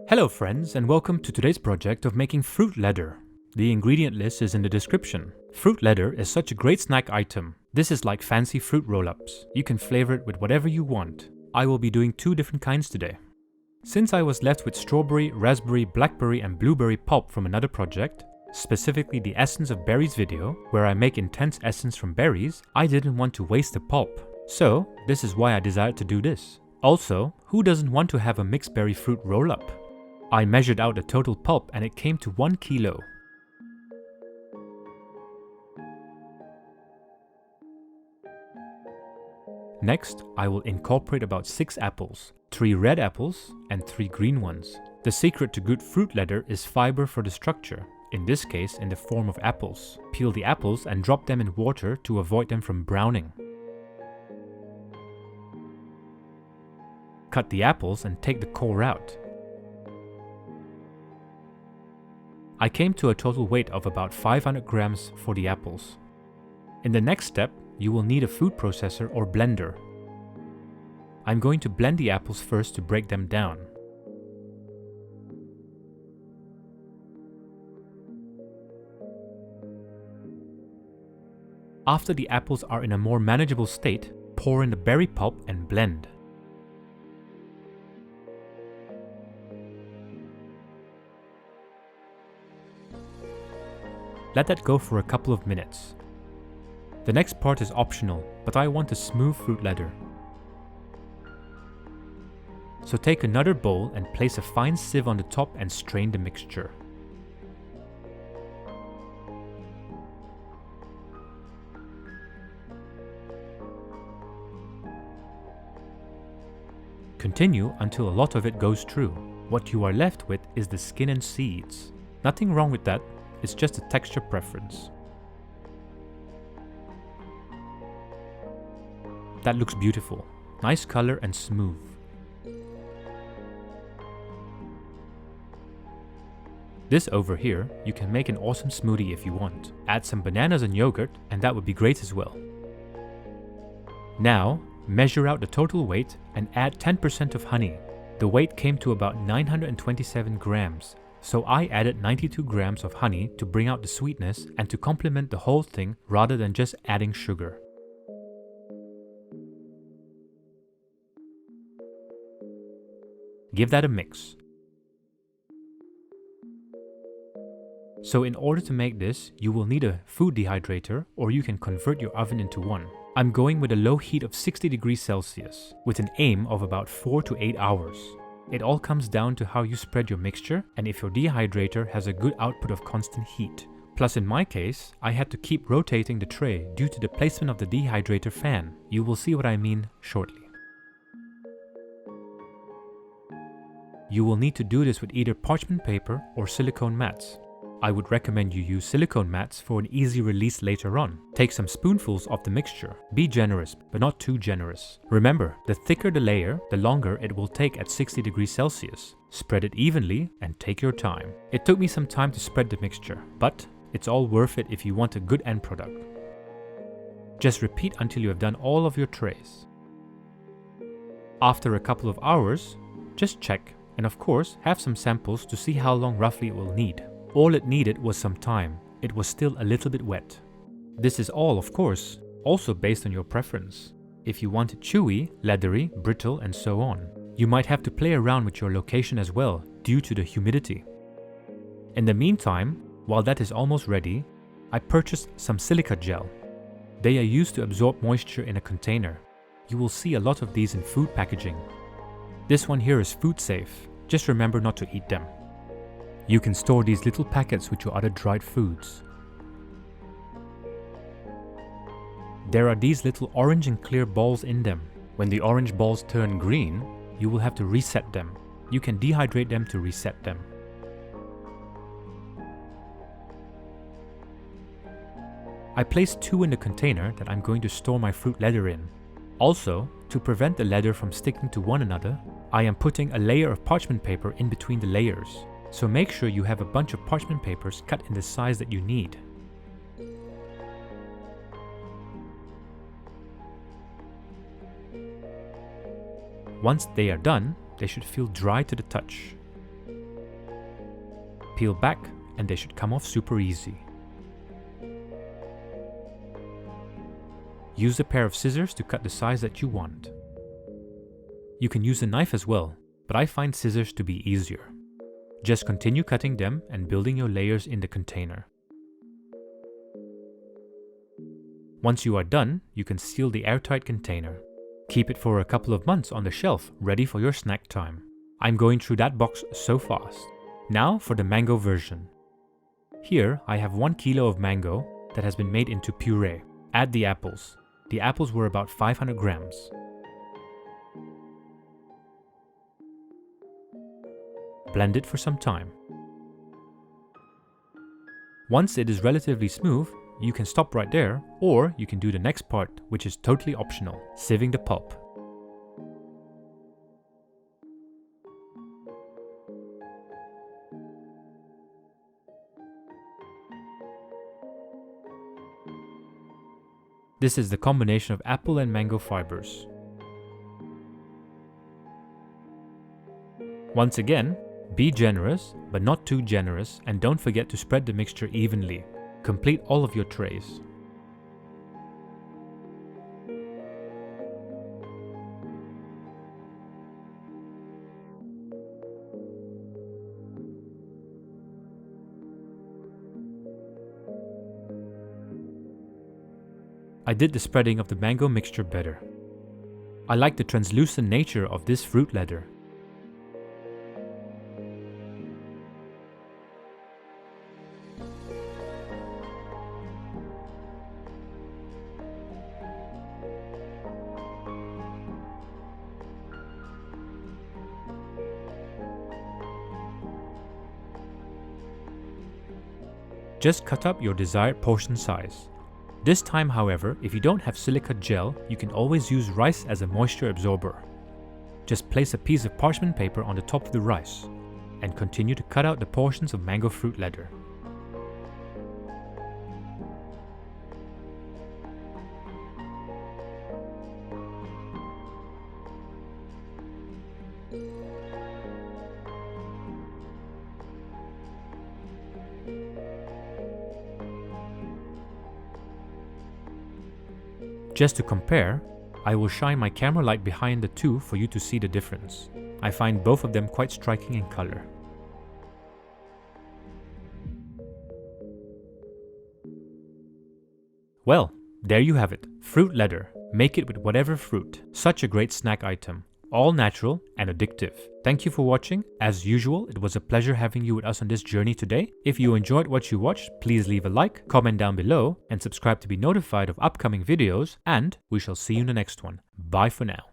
Hello friends, and welcome to today's project of making fruit leather. The ingredient list is in the description. Fruit leather is such a great snack item. This is like fancy fruit roll-ups. You can flavor it with whatever you want. I will be doing two different kinds today. Since I was left with strawberry, raspberry, blackberry and blueberry pulp from another project, specifically the Essence of Berries video, where I make intense essence from berries, I didn't want to waste the pulp. So, this is why I decided to do this. Also, who doesn't want to have a mixed berry fruit roll-up? I measured out the total pulp and it came to 1 kilo. Next, I will incorporate about 6 apples, 3 red apples and 3 green ones. The secret to good fruit leather is fiber for the structure, in this case in the form of apples. Peel the apples and drop them in water to avoid them from browning. Cut the apples and take the core out. I came to a total weight of about 500 grams for the apples. In the next step, you will need a food processor or blender. I'm going to blend the apples first to break them down. After the apples are in a more manageable state, pour in the berry pulp and blend. Let that go for a couple of minutes. The next part is optional, but I want a smooth fruit leather. So take another bowl and place a fine sieve on the top and strain the mixture. Continue until a lot of it goes through. What you are left with is the skin and seeds. Nothing wrong with that. It's just a texture preference. That looks beautiful. Nice color and smooth. This over here, you can make an awesome smoothie if you want. Add some bananas and yogurt and that would be great as well. Now, measure out the total weight and add 10% of honey. The weight came to about 927 grams. So I added 92 grams of honey to bring out the sweetness and to complement the whole thing rather than just adding sugar. Give that a mix. So in order to make this, you will need a food dehydrator or you can convert your oven into one. I'm going with a low heat of 60 degrees Celsius with an aim of about 4 to 8 hours. It all comes down to how you spread your mixture and if your dehydrator has a good output of constant heat. Plus in my case, I had to keep rotating the tray due to the placement of the dehydrator fan. You will see what I mean shortly. You will need to do this with either parchment paper or silicone mats. I would recommend you use silicone mats for an easy release later on. Take some spoonfuls of the mixture. Be generous, but not too generous. Remember, the thicker the layer, the longer it will take at 60 degrees Celsius. Spread it evenly and take your time. It took me some time to spread the mixture, but it's all worth it if you want a good end product. Just repeat until you have done all of your trays. After a couple of hours, just check and of course have some samples to see how long roughly it will need. All it needed was some time. It was still a little bit wet. This is all, of course, also based on your preference. If you want it chewy, leathery, brittle and so on. You might have to play around with your location as well, due to the humidity. In the meantime, while that is almost ready, I purchased some silica gel. They are used to absorb moisture in a container. You will see a lot of these in food packaging. This one here is food safe. Just remember not to eat them. You can store these little packets with your other dried foods. There are these little orange and clear balls in them. When the orange balls turn green, you will have to reset them. You can dehydrate them to reset them. I placed 2 in the container that I'm going to store my fruit leather in. Also, to prevent the leather from sticking to one another, I am putting a layer of parchment paper in between the layers. So make sure you have a bunch of parchment papers cut in the size that you need. Once they are done, they should feel dry to the touch. peel back and they should come off super easy. Use a pair of scissors to cut the size that you want. You can use a knife as well, but I find scissors to be easier. Just continue cutting them and building your layers in the container. Once you are done, you can seal the airtight container. Keep it for a couple of months on the shelf, ready for your snack time. I'm going through that box so fast. Now for the mango version. Here I have 1 kilo of mango that has been made into puree. Add the apples. The apples were about 500 grams. Blend it for some time. Once it is relatively smooth, you can stop right there, or you can do the next part, which is totally optional, sieving the pulp. This is the combination of apple and mango fibers. Once again, be generous, but not too generous, and don't forget to spread the mixture evenly. Complete all of your trays. I did the spreading of the mango mixture better. I like the translucent nature of this fruit leather. Just cut up your desired portion size. This time, however, if you don't have silica gel, you can always use rice as a moisture absorber. Just place a piece of parchment paper on the top of the rice and continue to cut out the portions of mango fruit leather. Just to compare, I will shine my camera light behind the two for you to see the difference. I find both of them quite striking in color. Well, there you have it, fruit leather. Make it with whatever fruit. Such a great snack item. All natural and addictive. Thank you for watching. As usual, it was a pleasure having you with us on this journey today. If you enjoyed what you watched, please leave a like, comment down below, and subscribe to be notified of upcoming videos, and we shall see you in the next one. Bye for now.